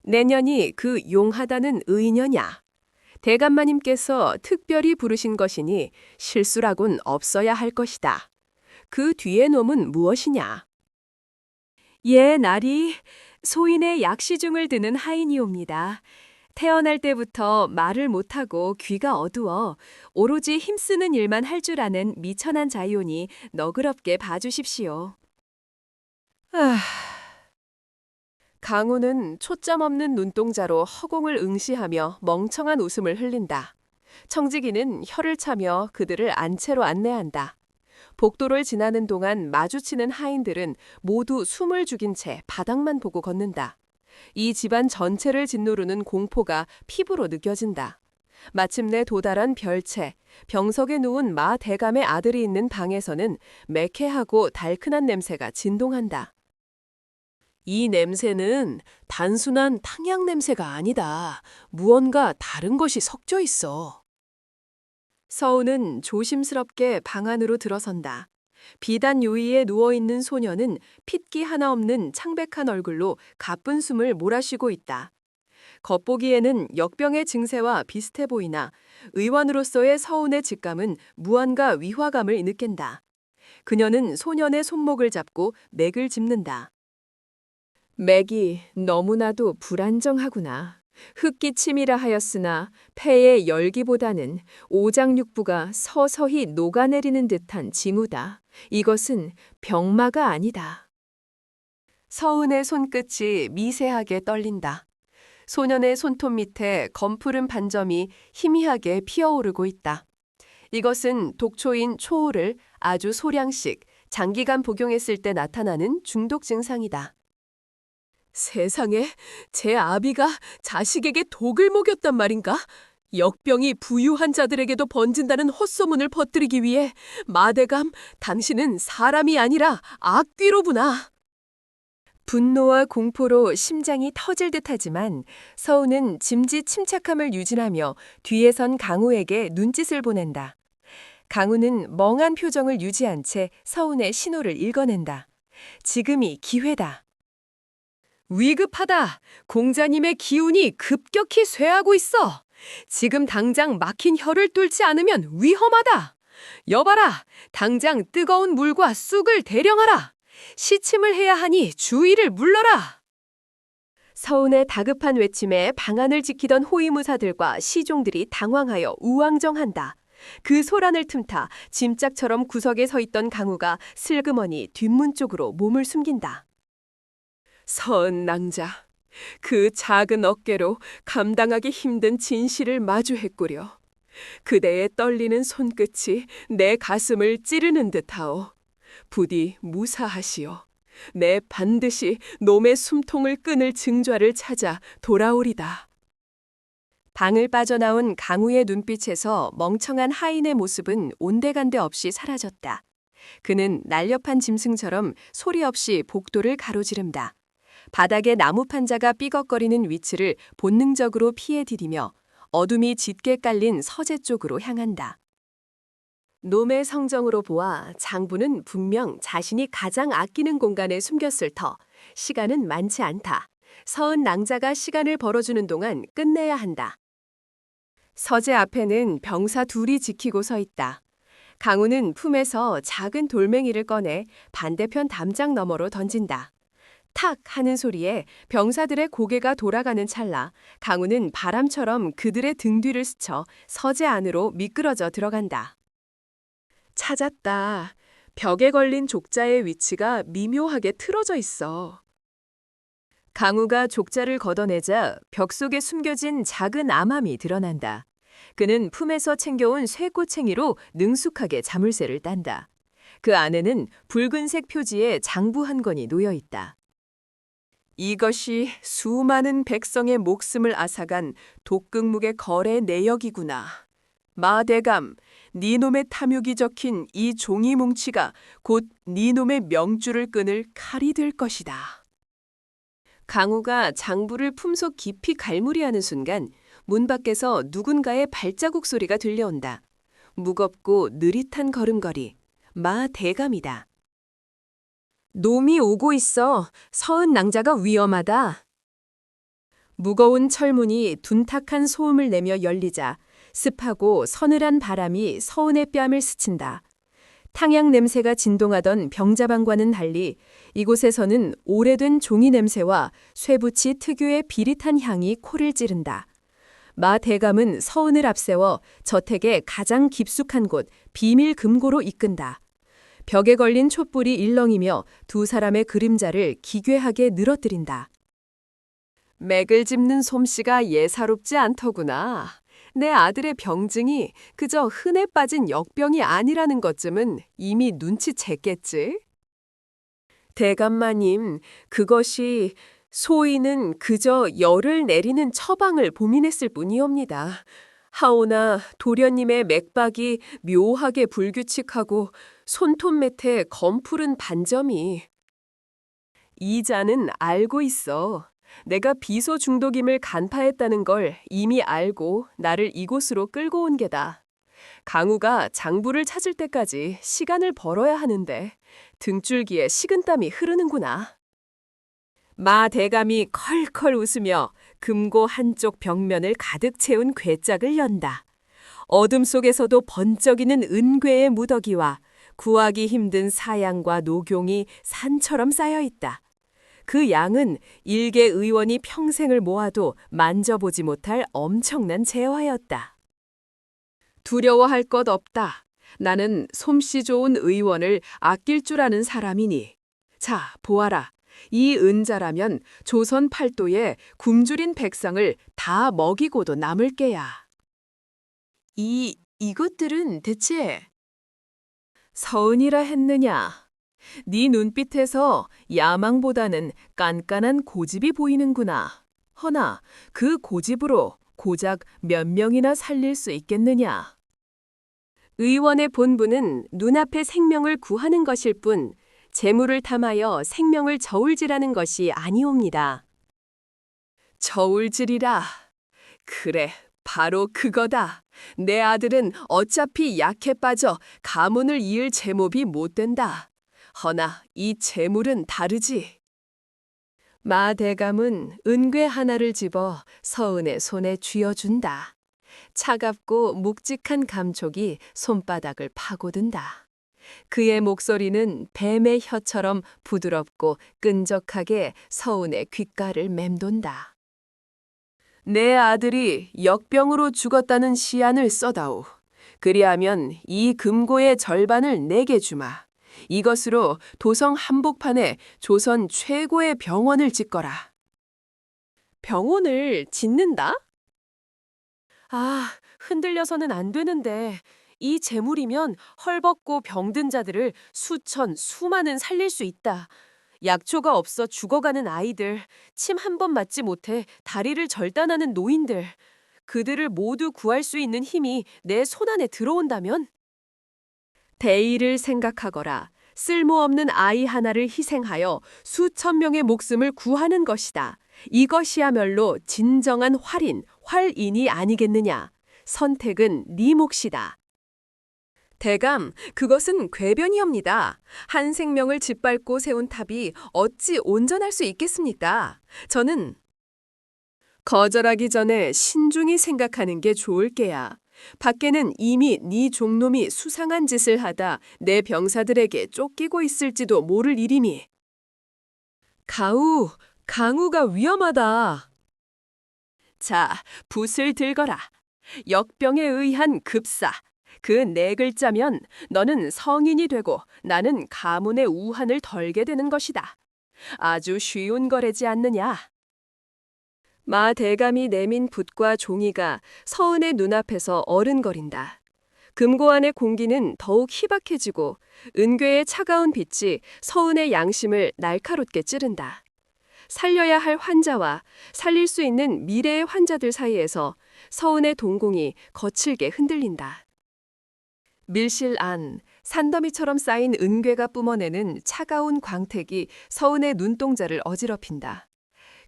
내년이 그 용하다는 의년야. 대감마님께서 특별히 부르신 것이니 실수라곤 없어야 할 것이다. 그 뒤의 놈은 무엇이냐? 예, 날이 소인의 약시중을 드는 하인이옵니다. 태어날 때부터 말을 못하고 귀가 어두워 오로지 힘쓰는 일만 할 줄 아는 미천한 자이오니 너그럽게 봐주십시오. 강우는 초점 없는 눈동자로 허공을 응시하며 멍청한 웃음을 흘린다. 청지기는 혀를 차며 그들을 안채로 안내한다. 복도를 지나는 동안 마주치는 하인들은 모두 숨을 죽인 채 바닥만 보고 걷는다. 이 집안 전체를 짓누르는 공포가 피부로 느껴진다. 마침내 도달한 별채, 병석에 누운 마 대감의 아들이 있는 방에서는 매캐하고 달큰한 냄새가 진동한다. 이 냄새는 단순한 탕약 냄새가 아니다. 무언가 다른 것이 섞여 있어. 서우는 조심스럽게 방 안으로 들어선다. 비단 요의에 누워있는 소녀는 핏기 하나 없는 창백한 얼굴로 가쁜 숨을 몰아쉬고 있다. 겉보기에는 역병의 증세와 비슷해 보이나 의원으로서의 서운의 직감은 무언가 위화감을 느낀다. 그녀는 소년의 손목을 잡고 맥을 짚는다. 맥이 너무나도 불안정하구나. 흙기침이라 하였으나 폐의 열기보다는 오장육부가 서서히 녹아내리는 듯한 징후다. 이것은 병마가 아니다. 서은의 손끝이 미세하게 떨린다. 소년의 손톱 밑에 검푸른 반점이 희미하게 피어오르고 있다. 이것은 독초인 초호를 아주 소량씩 장기간 복용했을 때 나타나는 중독 증상이다. 세상에, 제 아비가 자식에게 독을 먹였단 말인가? 역병이 부유한 자들에게도 번진다는 헛소문을 퍼뜨리기 위해 마대감, 당신은 사람이 아니라 악귀로구나. 분노와 공포로 심장이 터질 듯하지만 서우는 짐짓 침착함을 유지하며 뒤에 선 강우에게 눈짓을 보낸다. 강우는 멍한 표정을 유지한 채 서운의 신호를 읽어낸다. 지금이 기회다. 위급하다. 공자님의 기운이 급격히 쇠하고 있어. 지금 당장 막힌 혀를 뚫지 않으면 위험하다. 여봐라, 당장 뜨거운 물과 쑥을 대령하라. 시침을 해야 하니 주의를 물러라. 서운의 다급한 외침에 방안을 지키던 호위무사들과 시종들이 당황하여 우왕정한다. 그 소란을 틈타 짐짝처럼 구석에 서 있던 강우가 슬그머니 뒷문 쪽으로 몸을 숨긴다. 서은 낭자, 그 작은 어깨로 감당하기 힘든 진실을 마주했구려. 그대의 떨리는 손끝이 내 가슴을 찌르는 듯하오. 부디 무사하시오. 내 반드시 놈의 숨통을 끊을 증좌를 찾아 돌아오리다. 방을 빠져나온 강우의 눈빛에서 멍청한 하인의 모습은 온데간데 없이 사라졌다. 그는 날렵한 짐승처럼 소리 없이 복도를 가로지른다. 바닥에 나무 판자가 삐걱거리는 위치를 본능적으로 피해 디디며 어둠이 짙게 깔린 서재 쪽으로 향한다. 놈의 성정으로 보아 장부는 분명 자신이 가장 아끼는 공간에 숨겼을 터 시간은 많지 않다. 서은 낭자가 시간을 벌어주는 동안 끝내야 한다. 서재 앞에는 병사 둘이 지키고 서 있다. 강우는 품에서 작은 돌멩이를 꺼내 반대편 담장 너머로 던진다. 탁 하는 소리에 병사들의 고개가 돌아가는 찰나 강우는 바람처럼 그들의 등 뒤를 스쳐 서재 안으로 미끄러져 들어간다. 찾았다. 벽에 걸린 족자의 위치가 미묘하게 틀어져 있어. 강우가 족자를 걷어내자 벽 속에 숨겨진 작은 암함이 드러난다. 그는 품에서 챙겨온 쇠꼬챙이로 능숙하게 자물쇠를 딴다. 그 안에는 붉은색 표지에 장부 한 권이 놓여 있다. 이것이 수많은 백성의 목숨을 앗아간 독극묵의 거래 내역이구나. 마대감, 니놈의 탐욕이 적힌 이 종이 뭉치가 곧 니놈의 명주를 끊을 칼이 될 것이다. 강우가 장부를 품속 깊이 갈무리하는 순간 문 밖에서 누군가의 발자국 소리가 들려온다. 무겁고 느릿한 걸음걸이, 마대감이다. 놈이 오고 있어. 서은 낭자가 위험하다. 무거운 철문이 둔탁한 소음을 내며 열리자 습하고 서늘한 바람이 서은의 뺨을 스친다. 탕약 냄새가 진동하던 병자방과는 달리 이곳에서는 오래된 종이 냄새와 쇠붙이 특유의 비릿한 향이 코를 찌른다. 마 대감은 서은을 앞세워 저택의 가장 깊숙한 곳 비밀 금고로 이끈다. 벽에 걸린 촛불이 일렁이며 두 사람의 그림자를 기괴하게 늘어뜨린다. 맥을 짚는 솜씨가 예사롭지 않더구나. 내 아들의 병증이 그저 흔해 빠진 역병이 아니라는 것쯤은 이미 눈치챘겠지? 대감마님, 그것이 소인은 그저 열을 내리는 처방을 고민했을 뿐이옵니다. 하오나 도련님의 맥박이 묘하게 불규칙하고 손톱 밑에 검푸른 반점이. 이자는 알고 있어. 내가 비소 중독임을 간파했다는 걸 이미 알고 나를 이곳으로 끌고 온 게다. 강우가 장부를 찾을 때까지 시간을 벌어야 하는데 등줄기에 식은땀이 흐르는구나. 마 대감이 컬컬 웃으며 금고 한쪽 벽면을 가득 채운 괴짝을 연다. 어둠 속에서도 번쩍이는 은괴의 무더기와 구하기 힘든 사양과 녹용이 산처럼 쌓여 있다. 그 양은 일개 의원이 평생을 모아도 만져보지 못할 엄청난 재화였다. 두려워할 것 없다. 나는 솜씨 좋은 의원을 아낄 줄 아는 사람이니. 자, 보아라. 이 은자라면 조선 팔도에 굶주린 백성을 다 먹이고도 남을 게야. 이것들은 대체 서은이라 했느냐? 네 눈빛에서 야망보다는 깐깐한 고집이 보이는구나. 허나 그 고집으로 고작 몇 명이나 살릴 수 있겠느냐? 의원의 본분은 눈앞의 생명을 구하는 것일 뿐 재물을 탐하여 생명을 저울질하는 것이 아니옵니다. 저울질이라. 그래, 바로 그거다. 내 아들은 어차피 약해 빠져 가문을 이을 제목이 못 된다. 허나 이 재물은 다르지. 마 대감은 은괴 하나를 집어 서은의 손에 쥐어준다. 차갑고 묵직한 감촉이 손바닥을 파고든다. 그의 목소리는 뱀의 혀처럼 부드럽고 끈적하게 서운의 귓가를 맴돈다. 내 아들이 역병으로 죽었다는 시안을 써다오. 그리하면 이 금고의 절반을 내게 주마. 이것으로 도성 한복판에 조선 최고의 병원을 짓거라. 병원을 짓는다? 아, 흔들려서는 안 되는데 이 재물이면 헐벗고 병든 자들을 수천, 수만은 살릴 수 있다. 약초가 없어 죽어가는 아이들, 침 한 번 맞지 못해 다리를 절단하는 노인들, 그들을 모두 구할 수 있는 힘이 내 손안에 들어온다면? 대의를 생각하거라. 쓸모없는 아이 하나를 희생하여 수천 명의 목숨을 구하는 것이다. 이것이야말로 진정한 활인이 아니겠느냐. 선택은 네 몫이다. 대감, 그것은 궤변이옵니다. 한 생명을 짓밟고 세운 탑이 어찌 온전할 수 있겠습니까? 저는 거절하기 전에 신중히 생각하는 게 좋을 게야. 밖에는 이미 네 종놈이 수상한 짓을 하다 내 병사들에게 쫓기고 있을지도 모를 일이니. 강우가 위험하다. 자, 붓을 들거라. 역병에 의한 급사. 그 네 글자면 너는 성인이 되고 나는 가문의 우한을 덜게 되는 것이다. 아주 쉬운 거래지 않느냐? 마 대감이 내민 붓과 종이가 서은의 눈앞에서 어른거린다. 금고 안의 공기는 더욱 희박해지고 은괴의 차가운 빛이 서은의 양심을 날카롭게 찌른다. 살려야 할 환자와 살릴 수 있는 미래의 환자들 사이에서 서은의 동공이 거칠게 흔들린다. 밀실 안, 산더미처럼 쌓인 은괴가 뿜어내는 차가운 광택이 서은의 눈동자를 어지럽힌다.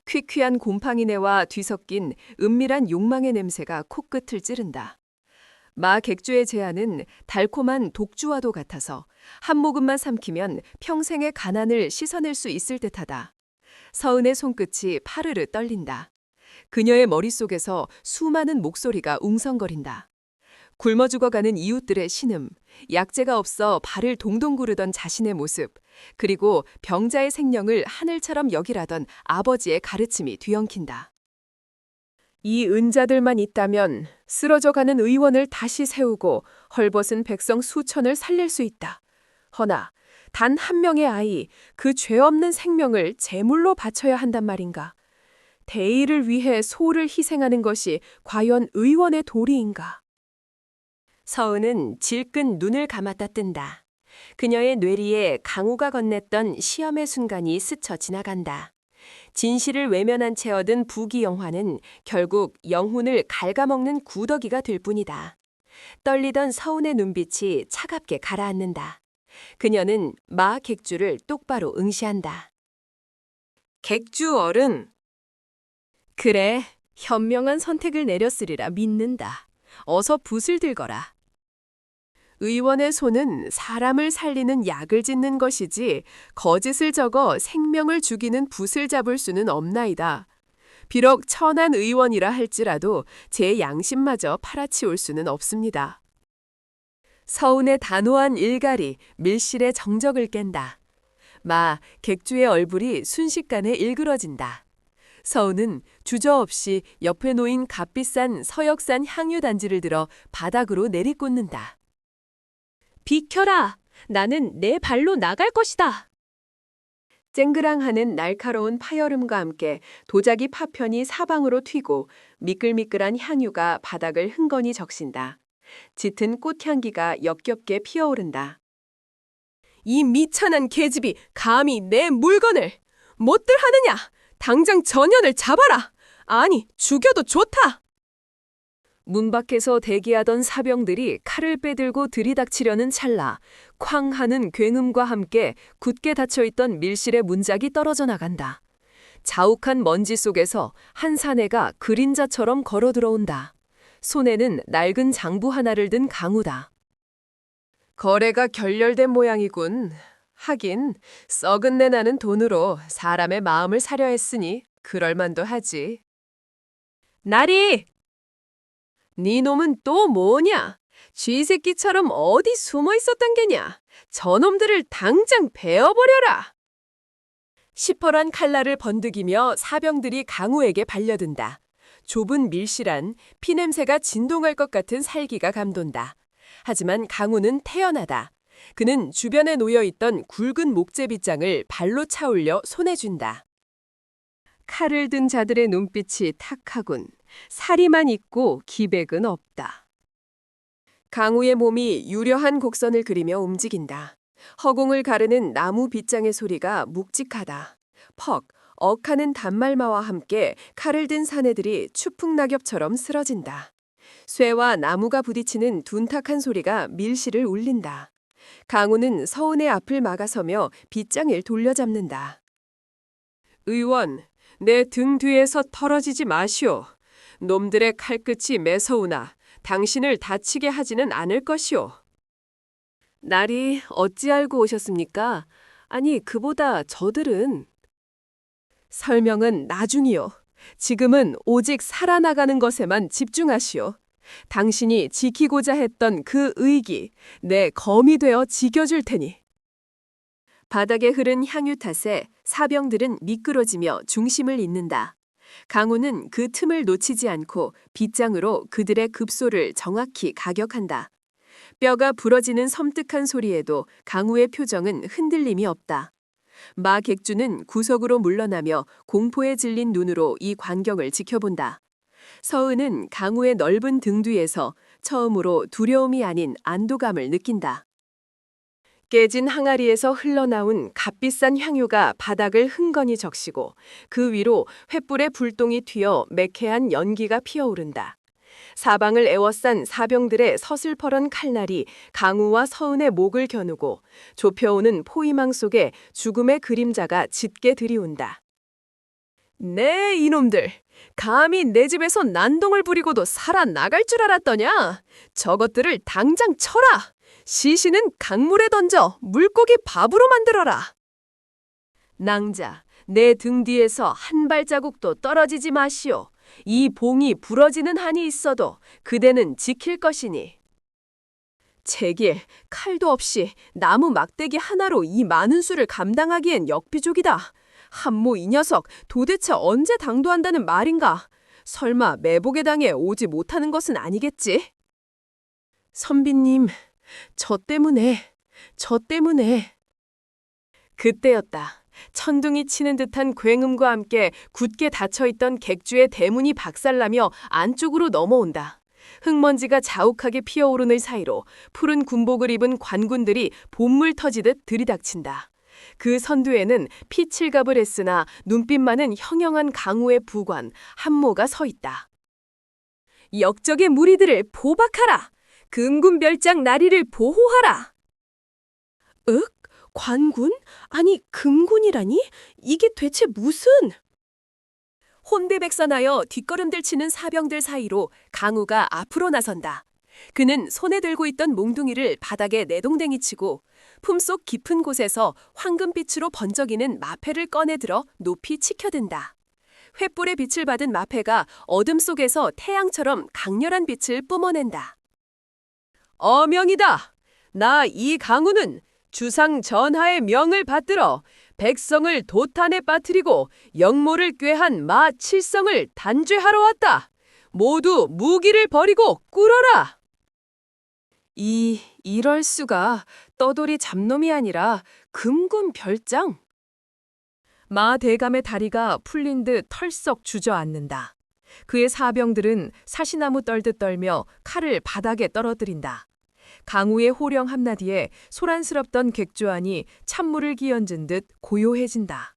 퀴퀴한 곰팡이내와 뒤섞인 은밀한 욕망의 냄새가 코끝을 찌른다. 마 객주의 제안은 달콤한 독주와도 같아서 한 모금만 삼키면 평생의 가난을 씻어낼 수 있을 듯하다. 서은의 손끝이 파르르 떨린다. 그녀의 머릿속에서 수많은 목소리가 웅성거린다. 굶어 죽어가는 이웃들의 신음, 약재가 없어 발을 동동 구르던 자신의 모습, 그리고 병자의 생명을 하늘처럼 여기라던 아버지의 가르침이 뒤엉킨다. 이 은자들만 있다면 쓰러져가는 의원을 다시 세우고 헐벗은 백성 수천을 살릴 수 있다. 허나 단 한 명의 아이, 그 죄 없는 생명을 제물로 바쳐야 한단 말인가. 대의를 위해 소를 희생하는 것이 과연 의원의 도리인가. 서은은 질끈 눈을 감았다 뜬다. 그녀의 뇌리에 강우가 건넸던 시험의 순간이 스쳐 지나간다. 진실을 외면한 채 얻은 부귀영화는 결국 영혼을 갉아먹는 구더기가 될 뿐이다. 떨리던 서은의 눈빛이 차갑게 가라앉는다. 그녀는 마 객주를 똑바로 응시한다. 객주 어른. 그래, 현명한 선택을 내렸으리라 믿는다. 어서 붓을 들거라. 의원의 손은 사람을 살리는 약을 짓는 것이지 거짓을 적어 생명을 죽이는 붓을 잡을 수는 없나이다. 비록 천한 의원이라 할지라도 제 양심마저 팔아치울 수는 없습니다. 서운의 단호한 일갈이 밀실의 정적을 깬다. 객주의 얼굴이 순식간에 일그러진다. 서우는 주저없이 옆에 놓인 값비싼 서역산 향유 단지를 들어 바닥으로 내리꽂는다. 비켜라! 나는 내 발로 나갈 것이다! 쨍그랑하는 날카로운 파열음과 함께 도자기 파편이 사방으로 튀고 미끌미끌한 향유가 바닥을 흥건히 적신다. 짙은 꽃향기가 역겹게 피어오른다. 이 미천한 계집이 감히 내 물건을 못들 하느냐! 당장 전현을 잡아라! 아니, 죽여도 좋다! 문 밖에서 대기하던 사병들이 칼을 빼들고 들이닥치려는 찰나 쾅 하는 굉음과 함께 굳게 닫혀있던 밀실의 문짝이 떨어져 나간다. 자욱한 먼지 속에서 한 사내가 그림자처럼 걸어 들어온다. 손에는 낡은 장부 하나를 든 강우다. 거래가 결렬된 모양이군. 하긴 썩은 내 나는 돈으로 사람의 마음을 사려 했으니 그럴만도 하지. 나리! 네 놈은 또 뭐냐? 쥐새끼처럼 어디 숨어 있었던 게냐? 저놈들을 당장 베어버려라! 시퍼런 칼날을 번득이며 사병들이 강우에게 발려든다. 좁은 밀실안 피냄새가 진동할 것 같은 살기가 감돈다. 하지만 강우는 태연하다. 그는 주변에 놓여있던 굵은 목제빗장을 발로 차올려 손에 쥔다. 칼을 든 자들의 눈빛이 탁하군. 살이만 있고 기백은 없다. 강우의 몸이 유려한 곡선을 그리며 움직인다. 허공을 가르는 나무 빗장의 소리가 묵직하다. 퍽, 억하는 단말마와 함께 칼을 든 사내들이 추풍낙엽처럼 쓰러진다. 쇠와 나무가 부딪히는 둔탁한 소리가 밀실을 울린다. 강우는 서운의 앞을 막아서며 빗장을 돌려잡는다. 의원, 내 등 뒤에서 털어지지 마시오. 놈들의 칼끝이 매서우나 당신을 다치게 하지는 않을 것이오. 날이 어찌 알고 오셨습니까? 아니, 그보다 저들은... 설명은 나중이요. 지금은 오직 살아나가는 것에만 집중하시오. 당신이 지키고자 했던 그 의기, 내 검이 되어 지켜줄 테니. 바닥에 흐른 향유 탓에 사병들은 미끄러지며 중심을 잃는다. 강우는 그 틈을 놓치지 않고 빗장으로 그들의 급소를 정확히 가격한다. 뼈가 부러지는 섬뜩한 소리에도 강우의 표정은 흔들림이 없다. 객주는 구석으로 물러나며 공포에 질린 눈으로 이 광경을 지켜본다. 서은은 강우의 넓은 등 뒤에서 처음으로 두려움이 아닌 안도감을 느낀다. 깨진 항아리에서 흘러나온 값비싼 향유가 바닥을 흥건히 적시고 그 위로 횃불의 불똥이 튀어 매캐한 연기가 피어오른다. 사방을 에워싼 사병들의 서슬퍼런 칼날이 강우와 서은의 목을 겨누고 좁혀오는 포위망 속에 죽음의 그림자가 짙게 들이운다. 네, 이놈들! 감히 내 집에서 난동을 부리고도 살아나갈 줄 알았더냐? 저것들을 당장 쳐라! 시신은 강물에 던져 물고기 밥으로 만들어라! 낭자, 내 등 뒤에서 한 발자국도 떨어지지 마시오. 이 봉이 부러지는 한이 있어도 그대는 지킬 것이니. 제길, 칼도 없이 나무 막대기 하나로 이 많은 수를 감당하기엔 역비족이다. 한모 이 녀석 도대체 언제 당도한다는 말인가? 설마 매복에 당해 오지 못하는 것은 아니겠지? 선비님, 저 때문에. 그때였다. 천둥이 치는 듯한 굉음과 함께 굳게 닫혀있던 객주의 대문이 박살나며 안쪽으로 넘어온다. 흙먼지가 자욱하게 피어오르는 사이로 푸른 군복을 입은 관군들이 봇물 터지듯 들이닥친다. 그 선두에는 피칠갑을 했으나 눈빛만은 형형한 강우의 부관 한모가 서 있다. 역적의 무리들을 포박하라! 금군별장 나리를 보호하라! 윽? 관군? 아니 금군이라니? 이게 대체 무슨... 혼비백산하여 뒷걸음들 치는 사병들 사이로 강우가 앞으로 나선다. 그는 손에 들고 있던 몽둥이를 바닥에 내동댕이 치고 품속 깊은 곳에서 황금빛으로 번쩍이는 마패를 꺼내 들어 높이 치켜든다. 횃불의 빛을 받은 마패가 어둠 속에서 태양처럼 강렬한 빛을 뿜어낸다. 어명이다! 나 이 강우는 주상 전하의 명을 받들어 백성을 도탄에 빠뜨리고 영모를 꾀한 마 7성을 단죄하러 왔다. 모두 무기를 버리고 꿇어라. 이럴 수가. 떠돌이 잡놈이 아니라 금군 별장. 마 대감의 다리가 풀린 듯 털썩 주저앉는다. 그의 사병들은 사시나무 떨듯 떨며 칼을 바닥에 떨어뜨린다. 강우의 호령 한마디에 소란스럽던 객조안이 찬물을 기얹은 듯 고요해진다.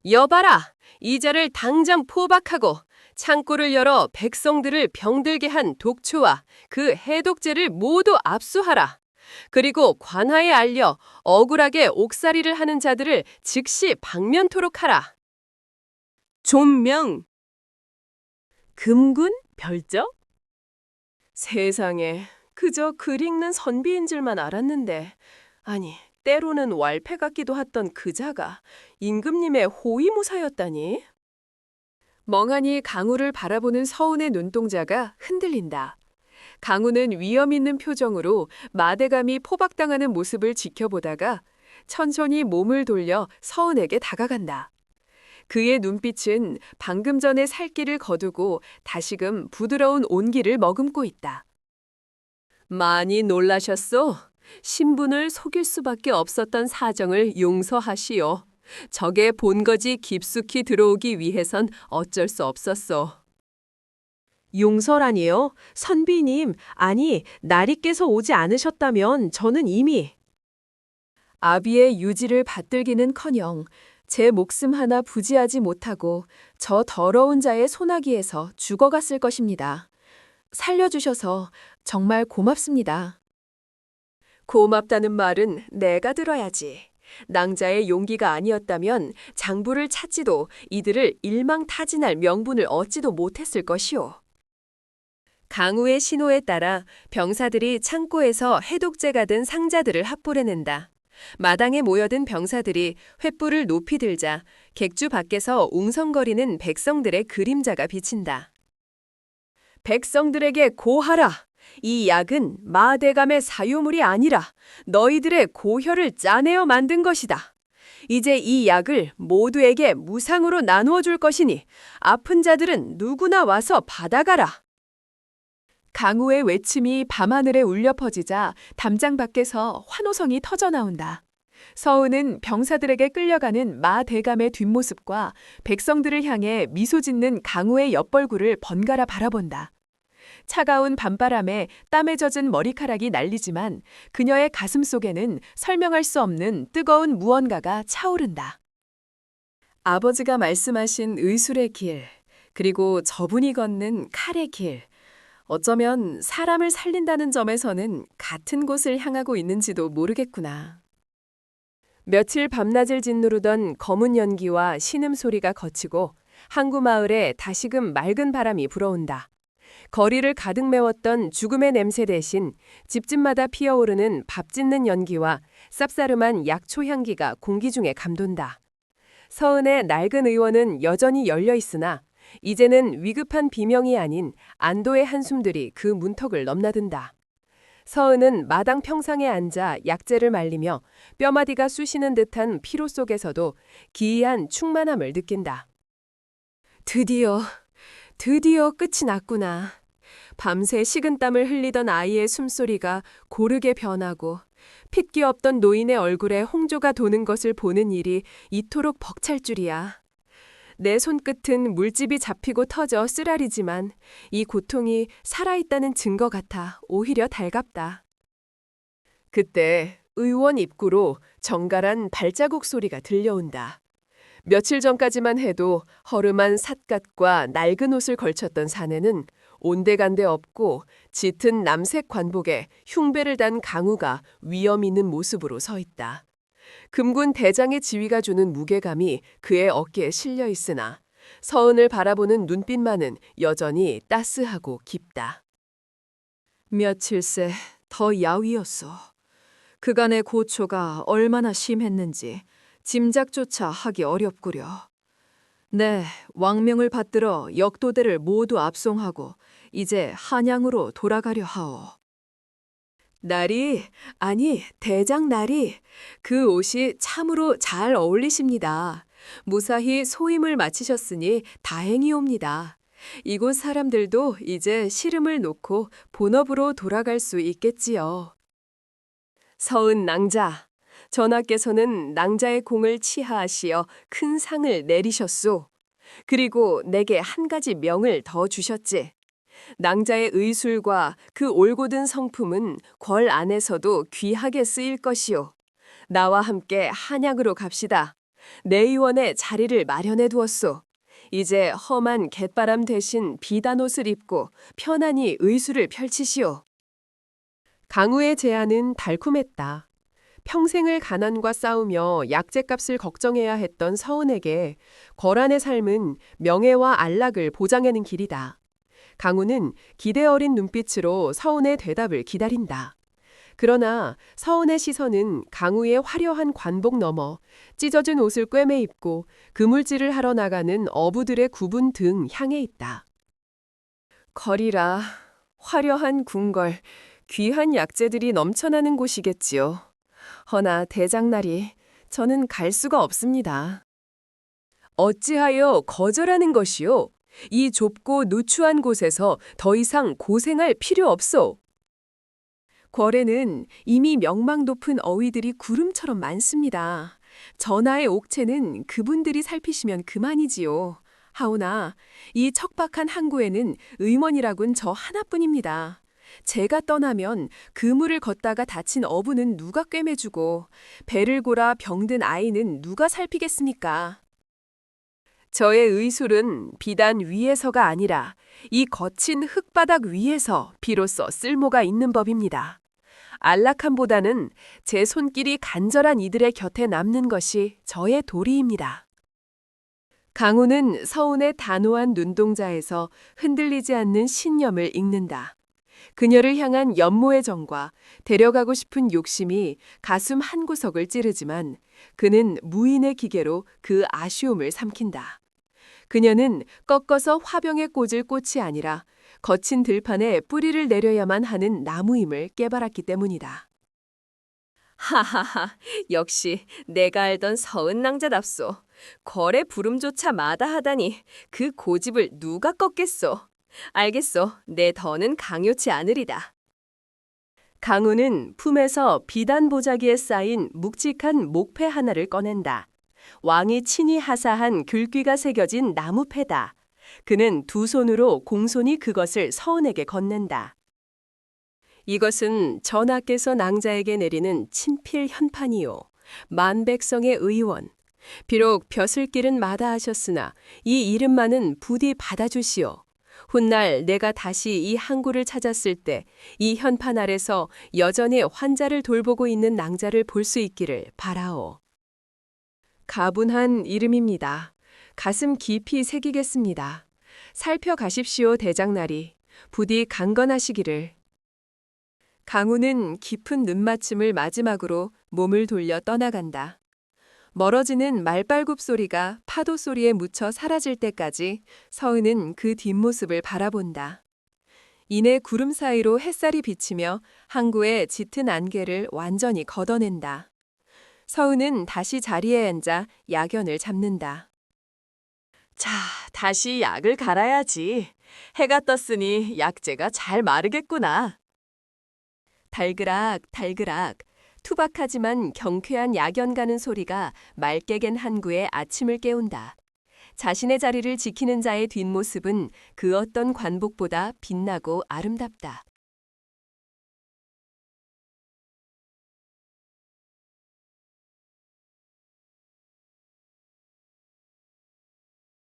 여봐라! 이자를 당장 포박하고 창고를 열어 백성들을 병들게 한 독초와 그 해독제를 모두 압수하라. 그리고 관하에 알려 억울하게 옥살이를 하는 자들을 즉시 방면토록 하라. 존명! 금군? 별적? 세상에, 그저 글 읽는 선비인 줄만 알았는데, 아니, 때로는 왈패 같기도 했던 그자가 임금님의 호위무사였다니. 멍하니 강우를 바라보는 서운의 눈동자가 흔들린다. 강우는 위험 있는 표정으로 마대감이 포박당하는 모습을 지켜보다가 천천히 몸을 돌려 서운에게 다가간다. 그의 눈빛은 방금 전에 살기를 거두고 다시금 부드러운 온기를 머금고 있다. 많이 놀라셨소? 신분을 속일 수밖에 없었던 사정을 용서하시오. 적의 본거지 깊숙이 들어오기 위해선 어쩔 수 없었소. 용서라니요? 선비님, 아니, 나리께서 오지 않으셨다면 저는 이미 아비의 유지를 받들기는커녕 제 목숨 하나 부지하지 못하고 저 더러운 자의 소나기에서 죽어갔을 것입니다. 살려주셔서 정말 고맙습니다. 고맙다는 말은 내가 들어야지. 낭자의 용기가 아니었다면 장부를 찾지도 이들을 일망타진할 명분을 얻지도 못했을 것이오. 강우의 신호에 따라 병사들이 창고에서 해독제가 든 상자들을 합불해낸다. 마당에 모여든 병사들이 횃불을 높이 들자 객주 밖에서 웅성거리는 백성들의 그림자가 비친다. 백성들에게 고하라. 이 약은 마대감의 사유물이 아니라 너희들의 고혈을 짜내어 만든 것이다. 이제 이 약을 모두에게 무상으로 나누어 줄 것이니 아픈 자들은 누구나 와서 받아가라. 강우의 외침이 밤하늘에 울려 퍼지자 담장 밖에서 환호성이 터져나온다. 서은은 병사들에게 끌려가는 마 대감의 뒷모습과 백성들을 향해 미소 짓는 강우의 옆벌구를 번갈아 바라본다. 차가운 밤바람에 땀에 젖은 머리카락이 날리지만 그녀의 가슴 속에는 설명할 수 없는 뜨거운 무언가가 차오른다. 아버지가 말씀하신 의술의 길, 그리고 저분이 걷는 칼의 길, 어쩌면 사람을 살린다는 점에서는 같은 곳을 향하고 있는지도 모르겠구나. 며칠 밤낮을 짓누르던 검은 연기와 신음소리가 거치고 항구 마을에 다시금 맑은 바람이 불어온다. 거리를 가득 메웠던 죽음의 냄새 대신 집집마다 피어오르는 밥 짓는 연기와 쌉싸름한 약초 향기가 공기 중에 감돈다. 서은의 낡은 의원은 여전히 열려 있으나 이제는 위급한 비명이 아닌 안도의 한숨들이 그 문턱을 넘나든다. 서은은 마당 평상에 앉아 약재를 말리며 뼈마디가 쑤시는 듯한 피로 속에서도 기이한 충만함을 느낀다. 드디어 끝이 났구나. 밤새 식은땀을 흘리던 아이의 숨소리가 고르게 변하고 핏기 없던 노인의 얼굴에 홍조가 도는 것을 보는 일이 이토록 벅찰 줄이야. 내 손끝은 물집이 잡히고 터져 쓰라리지만 이 고통이 살아있다는 증거 같아 오히려 달갑다. 그때 의원 입구로 정갈한 발자국 소리가 들려온다. 며칠 전까지만 해도 허름한 삿갓과 낡은 옷을 걸쳤던 사내는 온데간데 없고 짙은 남색 관복에 흉배를 단 강우가 위험 있는 모습으로 서 있다. 금군 대장의 지위가 주는 무게감이 그의 어깨에 실려 있으나 서은을 바라보는 눈빛만은 여전히 따스하고 깊다. 며칠새 더 야위었소. 그간의 고초가 얼마나 심했는지 짐작조차 하기 어렵구려. 네, 왕명을 받들어 역도대를 모두 압송하고 이제 한양으로 돌아가려 하오. 나리, 아니, 대장 나리, 그 옷이 참으로 잘 어울리십니다. 무사히 소임을 마치셨으니 다행이옵니다. 이곳 사람들도 이제 시름을 놓고 본업으로 돌아갈 수 있겠지요. 서은 낭자, 전하께서는 낭자의 공을 치하하시어 큰 상을 내리셨소. 그리고 내게 한 가지 명을 더 주셨지. 낭자의 의술과 그 올곧은 성품은 궐 안에서도 귀하게 쓰일 것이요. 나와 함께 한양으로 갑시다. 내 의원의 자리를 마련해 두었소. 이제 험한 갯바람 대신 비단 옷을 입고 편안히 의술을 펼치시오. 강우의 제안은 달콤했다. 평생을 가난과 싸우며 약재값을 걱정해야 했던 서은에게 거란의 삶은 명예와 안락을 보장하는 길이다. 강우는 기대 어린 눈빛으로 서은의 대답을 기다린다. 그러나 서은의 시선은 강우의 화려한 관복 너머 찢어진 옷을 꿰매 입고 그물질을 하러 나가는 어부들의 구분 등 향해 있다. 거리라, 화려한 궁궐, 귀한 약재들이 넘쳐나는 곳이겠지요. 허나 대장날이 저는 갈 수가 없습니다. 어찌하여 거절하는 것이요? 이 좁고 누추한 곳에서 더 이상 고생할 필요 없소. 궐에는 이미 명망 높은 어휘들이 구름처럼 많습니다. 전하의 옥체는 그분들이 살피시면 그만이지요. 하오나 이 척박한 항구에는 의원이라곤 저 하나뿐입니다. 제가 떠나면 그물을 걷다가 다친 어부는 누가 꿰매주고 배를 골아 병든 아이는 누가 살피겠습니까? 저의 의술은 비단 위에서가 아니라 이 거친 흙바닥 위에서 비로소 쓸모가 있는 법입니다. 안락함보다는 제 손길이 간절한 이들의 곁에 남는 것이 저의 도리입니다. 강우는 서운의 단호한 눈동자에서 흔들리지 않는 신념을 읽는다. 그녀를 향한 연모의 정과 데려가고 싶은 욕심이 가슴 한구석을 찌르지만 그는 무인의 기계로 그 아쉬움을 삼킨다. 그녀는 꺾어서 화병에 꽂을 꽃이 아니라 거친 들판에 뿌리를 내려야만 하는 나무임을 깨달았기 때문이다. 하하하, 역시 내가 알던 서은 낭자답소. 궐의 부름조차 마다하다니 그 고집을 누가 꺾겠소. 알겠소, 내 더는 강요치 않으리다. 강우는 품에서 비단 보자기에 쌓인 묵직한 목패 하나를 꺼낸다. 왕이 친히 하사한 글귀가 새겨진 나무패다. 그는 두 손으로 공손히 그것을 서은에게 건넨다. 이것은 전하께서 낭자에게 내리는 친필 현판이요. 만백성의 의원. 비록 벼슬길은 마다하셨으나 이 이름만은 부디 받아주시오. 훗날 내가 다시 이 항구를 찾았을 때 이 현판 아래서 여전히 환자를 돌보고 있는 낭자를 볼 수 있기를 바라오. 가분한 이름입니다. 가슴 깊이 새기겠습니다. 살펴가십시오, 대장날이. 부디 강건하시기를. 강우는 깊은 눈맞춤을 마지막으로 몸을 돌려 떠나간다. 멀어지는 말발굽 소리가 파도 소리에 묻혀 사라질 때까지 서은은 그 뒷모습을 바라본다. 이내 구름 사이로 햇살이 비치며 항구의 짙은 안개를 완전히 걷어낸다. 서은은 다시 자리에 앉아 약연을 잡는다. 자, 다시 약을 갈아야지. 해가 떴으니 약재가 잘 마르겠구나. 달그락 달그락 투박하지만 경쾌한 야견 가는 소리가 맑게 갠 항구의 아침을 깨운다. 자신의 자리를 지키는 자의 뒷모습은 그 어떤 관복보다 빛나고 아름답다.